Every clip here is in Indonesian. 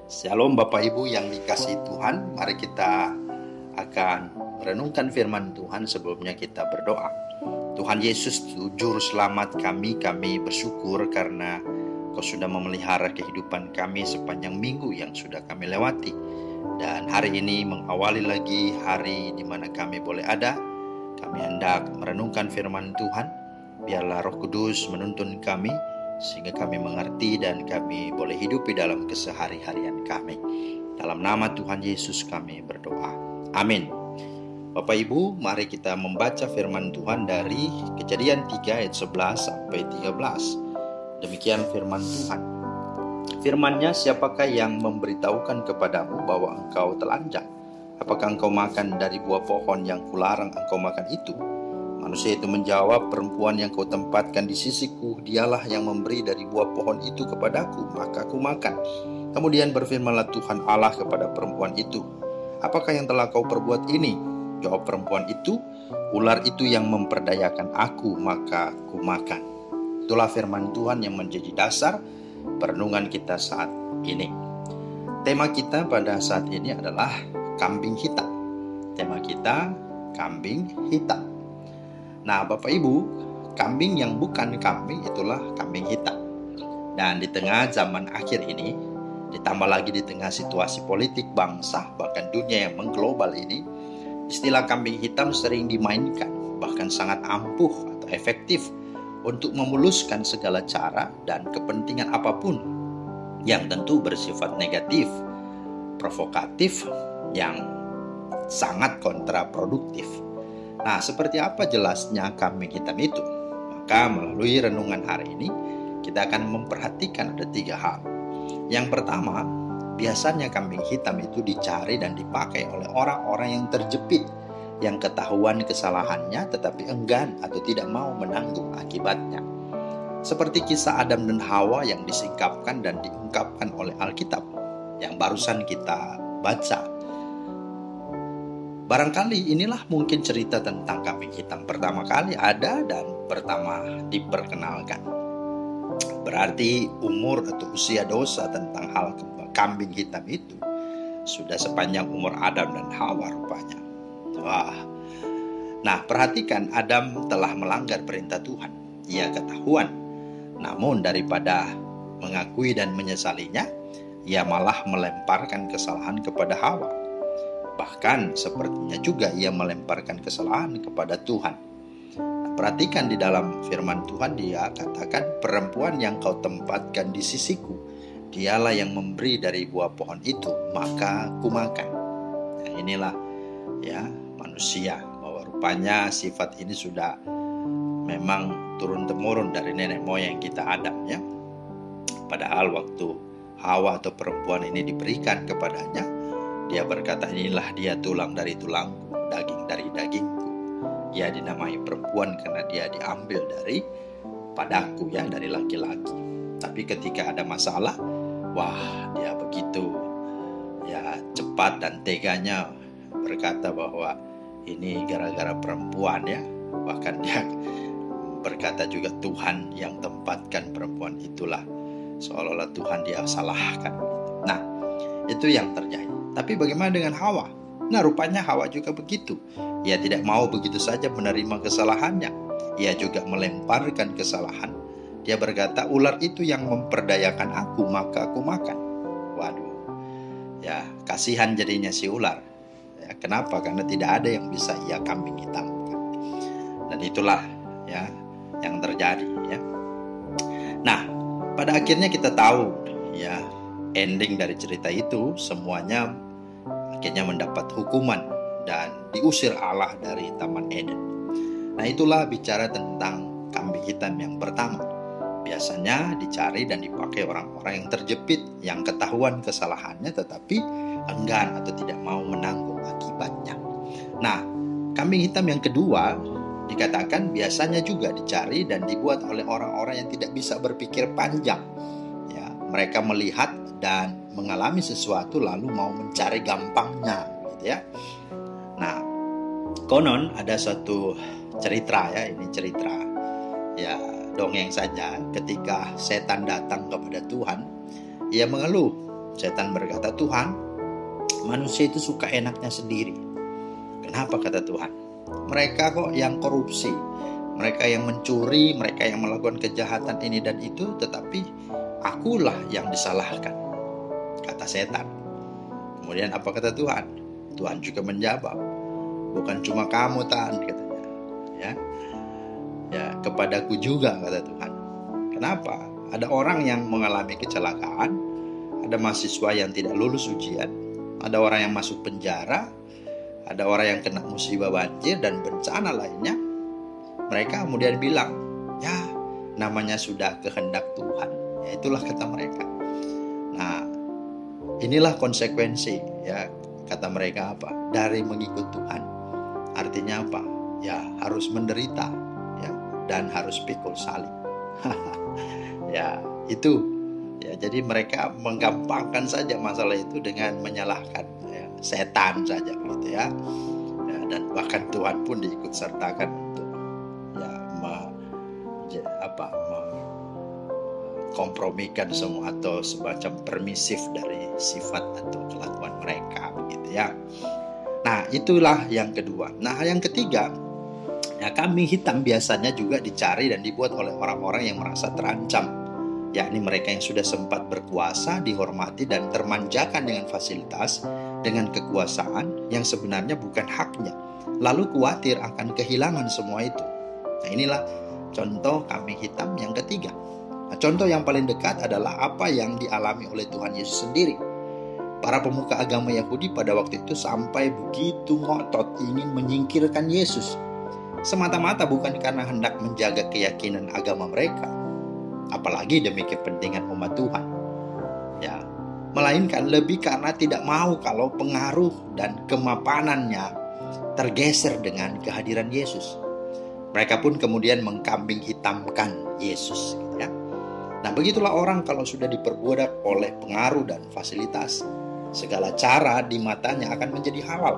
Shalom Bapak Ibu yang dikasihi Tuhan. Mari kita akan merenungkan firman Tuhan. Sebelumnya kita berdoa. Tuhan Yesus, Juru Selamat kami bersyukur karena Kau sudah memelihara kehidupan kami sepanjang minggu yang sudah kami lewati. Dan hari ini mengawali lagi hari di mana kami boleh ada. Kami hendak merenungkan firman Tuhan. Biarlah Roh Kudus menuntun kami sehingga kami mengerti dan kami boleh hidup di dalam kesehari-harian kami. Dalam nama Tuhan Yesus kami berdoa. Amin. Bapak Ibu, mari kita membaca firman Tuhan dari Kejadian 3 ayat 11 sampai 13. Demikian firman Tuhan. Firman-Nya, siapakah yang memberitahukan kepadamu bahwa engkau telanjang? Apakah engkau makan dari buah pohon yang kularang engkau makan itu? Manusia itu menjawab, perempuan yang kau tempatkan di sisiku, dialah yang memberi dari buah pohon itu kepadaku, maka aku makan. Kemudian berfirmanlah Tuhan Allah kepada perempuan itu, apakah yang telah kau perbuat ini? Jawab perempuan itu, ular itu yang memperdayakan aku, maka aku makan. Itulah firman Tuhan yang menjadi dasar perenungan kita saat ini. Tema kita pada saat ini adalah kambing hitam. Tema kita kambing hitam. Nah Bapak Ibu, kambing yang bukan kambing itulah kambing hitam. Dan di tengah zaman akhir ini, ditambah lagi di tengah situasi politik bangsa, bahkan dunia yang mengglobal ini, istilah kambing hitam sering dimainkan, bahkan sangat ampuh atau efektif untuk memuluskan segala cara dan kepentingan apapun yang tentu bersifat negatif, provokatif, yang sangat kontraproduktif. Nah, seperti apa jelasnya kambing hitam itu? Maka melalui renungan hari ini, kita akan memperhatikan ada 3 hal. Yang pertama, biasanya kambing hitam itu dicari dan dipakai oleh orang-orang yang terjepit, yang ketahuan kesalahannya tetapi enggan atau tidak mau menanggung akibatnya. Seperti kisah Adam dan Hawa yang disingkapkan dan diungkapkan oleh Alkitab, yang barusan kita baca. Barangkali inilah mungkin cerita tentang kambing hitam pertama kali ada dan pertama diperkenalkan. Berarti umur atau usia dosa tentang hal kambing hitam itu sudah sepanjang umur Adam dan Hawa rupanya. Wah. Nah, perhatikan, Adam telah melanggar perintah Tuhan. Ia ketahuan. Namun daripada mengakui dan menyesalinya, ia malah melemparkan kesalahan kepada Hawa. Bahkan sepertinya juga ia melemparkan kesalahan kepada Tuhan. Nah, perhatikan di dalam firman Tuhan, dia katakan, perempuan yang kau tempatkan di sisiku, dialah yang memberi dari buah pohon itu, maka ku makan. Nah, inilah ya manusia, bahwa rupanya sifat ini sudah memang turun-temurun dari nenek moyang kita Adam ya. Padahal waktu Hawa atau perempuan ini diberikan kepadanya, dia berkata, inilah dia tulang dari tulangku, daging dari dagingku. Ia dinamai perempuan karena dia diambil dari padaku ya, dari laki-laki. Tapi ketika ada masalah, wah dia begitu ya cepat dan teganya berkata bahwa ini gara-gara perempuan ya. Bahkan dia berkata juga Tuhan yang tempatkan perempuan itulah, seolah-olah Tuhan dia salahkan. Nah, itu yang terjadi. Tapi bagaimana dengan Hawa? Nah, rupanya Hawa juga begitu. Ia tidak mau begitu saja menerima kesalahannya. Ia juga melemparkan kesalahan. Dia berkata, ular itu yang memperdayakan aku, maka aku makan. Waduh. Ya, kasihan jadinya si ular. Ya, kenapa? Karena tidak ada yang bisa ia kambing hitamkan. Dan itulah ya yang terjadi ya. Nah, pada akhirnya kita tahu ya, ending dari cerita itu semuanya akhirnya mendapat hukuman dan diusir Allah dari Taman Eden. Nah, itulah bicara tentang kambing hitam yang pertama. Biasanya dicari dan dipakai orang-orang yang terjepit, yang ketahuan kesalahannya tetapi enggan atau tidak mau menanggung akibatnya. Nah, kambing hitam yang kedua dikatakan biasanya juga dicari dan dibuat oleh orang-orang yang tidak bisa berpikir panjang. Ya, mereka melihat dan mengalami sesuatu lalu mau mencari gampangnya gitu ya. Nah, konon ada satu cerita ya, ini cerita ya dongeng saja. Ketika setan datang kepada Tuhan, ia mengeluh Setan berkata, Tuhan, manusia itu suka enaknya sendiri. Kenapa, kata Tuhan? Mereka kok yang korupsi, mereka yang mencuri, mereka yang melakukan kejahatan ini dan itu, tetapi akulah yang disalahkan, kata setan. Kemudian apa kata Tuhan? Tuhan juga menjawab, bukan cuma kamu, Tan, katanya. Ya, kepadaku juga, kata Tuhan. Kenapa? Ada orang yang mengalami kecelakaan, ada mahasiswa yang tidak lulus ujian, ada orang yang masuk penjara, ada orang yang kena musibah banjir dan bencana lainnya. Mereka kemudian bilang, ya namanya sudah kehendak Tuhan. Ya, itulah kata mereka. Nah, inilah konsekuensi, ya kata mereka apa? Dari mengikut Tuhan. Artinya apa? Ya harus menderita, ya, dan harus pikul salib. Ya itu. Ya, jadi mereka menggampangkan saja masalah itu dengan menyalahkan, ya, setan saja, begitu ya. Ya, dan bahkan Tuhan pun diikut sertakan untuk kompromikan semua atau semacam permisif dari sifat atau kelakuan mereka, begitu ya. Nah, itulah yang kedua. Nah, yang ketiga, ya, kambing hitam biasanya juga dicari dan dibuat oleh orang-orang yang merasa terancam, yakni mereka yang sudah sempat berkuasa, dihormati dan termanjakan dengan fasilitas, dengan kekuasaan yang sebenarnya bukan haknya, lalu khawatir akan kehilangan semua itu. Nah, inilah contoh kambing hitam yang ketiga. Nah, contoh yang paling dekat adalah apa yang dialami oleh Tuhan Yesus sendiri. Para pemuka agama Yahudi pada waktu itu sampai begitu ngotot ingin menyingkirkan Yesus, semata-mata bukan karena hendak menjaga keyakinan agama mereka, apalagi demi kepentingan umat Tuhan, ya, melainkan lebih karena tidak mau kalau pengaruh dan kemapanannya tergeser dengan kehadiran Yesus. Mereka pun kemudian mengkambing hitamkan Yesus, ya. Nah, begitulah orang kalau sudah diperbudak oleh pengaruh dan fasilitas, segala cara di matanya akan menjadi halal.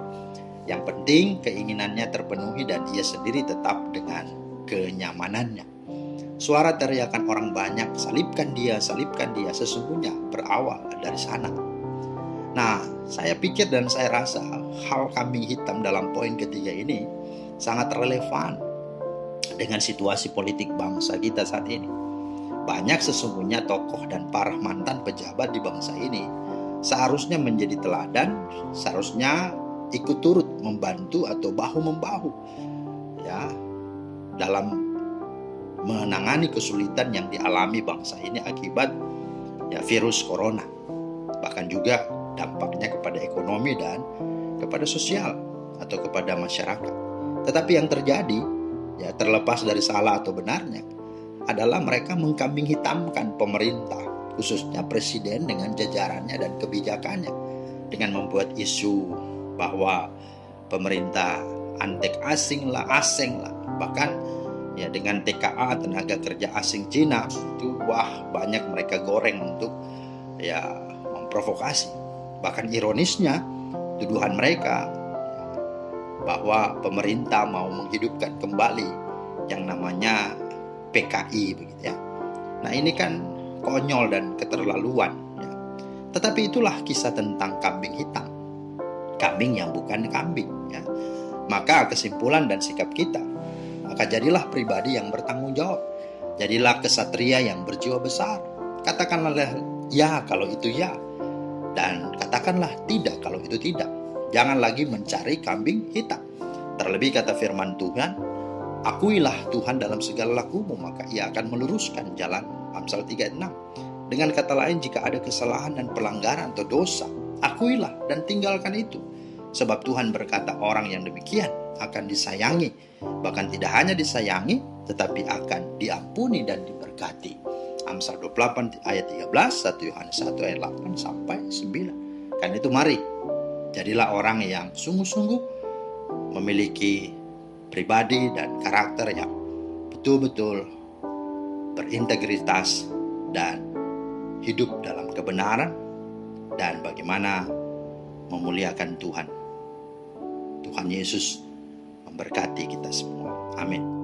Yang penting keinginannya terpenuhi dan ia sendiri tetap dengan kenyamanannya. Suara teriakan orang banyak, salibkan dia, sesungguhnya berawal dari sana. Nah, saya pikir dan saya rasa hal kambing hitam dalam poin ketiga ini sangat relevan dengan situasi politik bangsa kita saat ini. Banyak sesungguhnya tokoh dan para mantan pejabat di bangsa ini seharusnya menjadi teladan, seharusnya ikut turut membantu atau bahu-membahu, ya, dalam menangani kesulitan yang dialami bangsa ini akibat, ya, virus corona. Bahkan juga dampaknya kepada ekonomi dan kepada sosial atau kepada masyarakat. Tetapi yang terjadi, ya, terlepas dari salah atau benarnya, adalah mereka mengkambing hitamkan pemerintah, khususnya presiden dengan jajarannya dan kebijakannya, dengan membuat isu bahwa pemerintah antek asing lah, bahkan, ya, dengan TKA, tenaga kerja asing Cina, itu wah banyak mereka goreng untuk, ya, memprovokasi. Bahkan ironisnya tuduhan mereka bahwa pemerintah mau menghidupkan kembali yang namanya PKI, begitu ya. Nah, ini kan konyol dan keterlaluan, ya. Tetapi itulah kisah tentang kambing hitam, kambing yang bukan kambing, ya. Maka kesimpulan dan sikap kita, maka jadilah pribadi yang bertanggung jawab, jadilah kesatria yang berjiwa besar. Katakanlah ya kalau itu ya, dan katakanlah tidak kalau itu tidak. Jangan lagi mencari kambing hitam. Terlebih kata firman Tuhan, akuilah Tuhan dalam segala lakumu, maka ia akan meluruskan jalan. Amsal 3:6. Dengan kata lain, jika ada kesalahan dan pelanggaran atau dosa, akuilah dan tinggalkan itu. Sebab Tuhan berkata orang yang demikian akan disayangi. Bahkan tidak hanya disayangi, tetapi akan diampuni dan diberkati. Amsal 28 ayat 13, 1 Yohanes 1 ayat 8 sampai 9. Kan itu mari, jadilah orang yang sungguh-sungguh memiliki pribadi dan karakter yang betul-betul berintegritas dan hidup dalam kebenaran dan bagaimana memuliakan Tuhan. Tuhan Yesus memberkati kita semua. Amin.